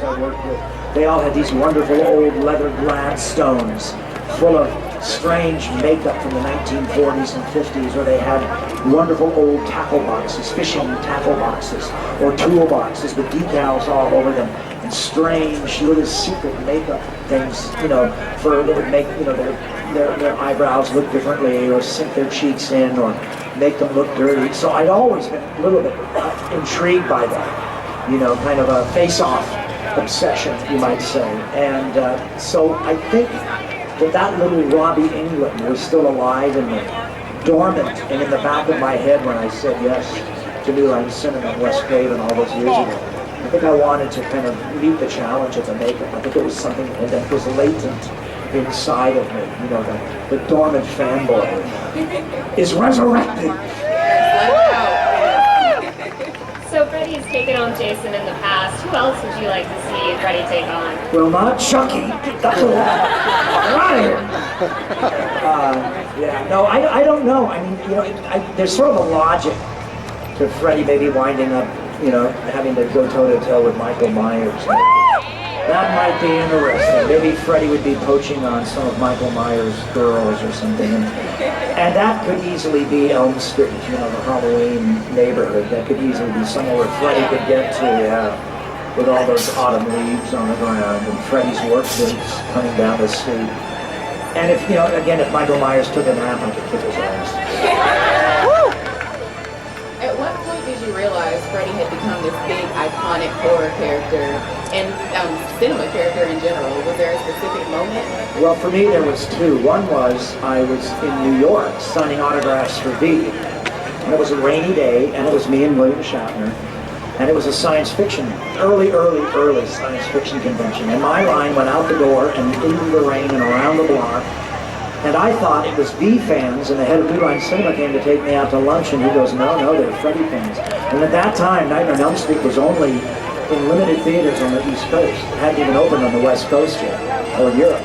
I worked with, they all had these wonderful old leather Gladstones full of strange makeup from the 1940s and 50s, where they had wonderful old tackle boxes, fishing tackle boxes, or tool boxes with decals all over them, and strange little secret makeup things, you know, for that would make, you know, their eyebrows look differently, or sink their cheeks in, or make them look dirty. So I'd always been a little bit intrigued by that, you know, kind of a face-off obsession, you might say. And so I think that little Robbie Englund was still alive in me, dormant and in the back of my head when I said yes to New Line Cinema in West Craven all those years ago. I think I wanted to kind of meet the challenge of the makeup. I think it was something that was latent inside of me, you know, the dormant fanboy is resurrected. So Freddie's taken on Jason in the past. Who else would you like to see Freddie take on? Well, not Chucky. That's a lot. Right. Yeah, no, I don't know. I mean, you know, there's sort of a logic to Freddie maybe winding up, you know, having to go toe-to-toe with Michael Myers. That might be interesting. Maybe Freddie would be poaching on some of Michael Myers' girls or something. And that could easily be Elm Street, you know, the Halloween neighborhood. That could easily be somewhere where Freddie could get to, yeah, with all those autumn leaves on the ground and Freddie's work boots coming down the street. And if, you know, again, if Michael Myers took a nap, I could kick his ass. At what point did you realize Freddie had become this big, iconic horror character and cinema character in general? Was there a specific moment? Well, for me, there was two. One was I was in New York signing autographs for V. And it was a rainy day, and it was me and William Shatner. And it was a science fiction, early science fiction convention. And my line went out the door and into the rain and around the block. And I thought it was V fans, and the head of New Line Cinema came to take me out to lunch, and he goes, no, they're Freddie fans. And at that time, Nightmare on Elm Street was only in limited theaters on the East Coast. It hadn't even opened on the West Coast yet, or Europe.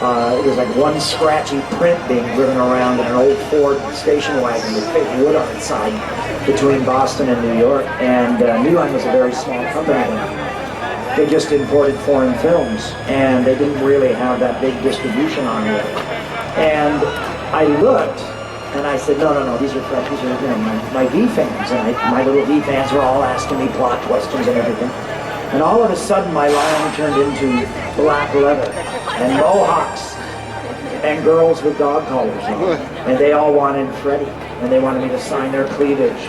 It was like one scratchy print being driven around in an old Ford station wagon with fake wood on its side between Boston and New York. And New Line was a very small company then. They just imported foreign films, and they didn't really have that big distribution on it. And I looked, and I said, no, these are you know, my V fans, and my little V fans were all asking me plot questions and everything. And all of a sudden, my line turned into black leather and mohawks and girls with dog collars on, and they all wanted Freddie, and they wanted me to sign their cleavage.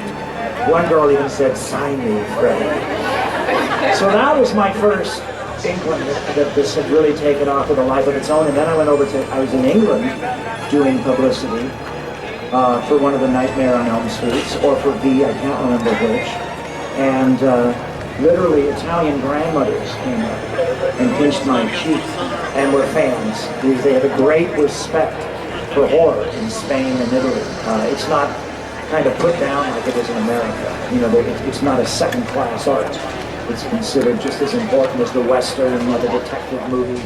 One girl even said, "Sign me, Freddie." So that was my first inkling that this had really taken off with a life of its own. And then I went over I was in England doing publicity for one of the Nightmare on Elm Streets, or for V, I can't remember which. And literally Italian grandmothers came up and pinched my cheek and were fans, because they have a great respect for horror in Spain and Italy. It's not kind of put down like it is in America. You know, it's not a second-class art. It's considered just as important as the Western or the detective movie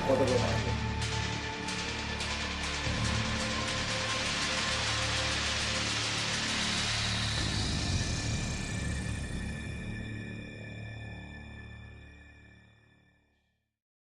or the romantic.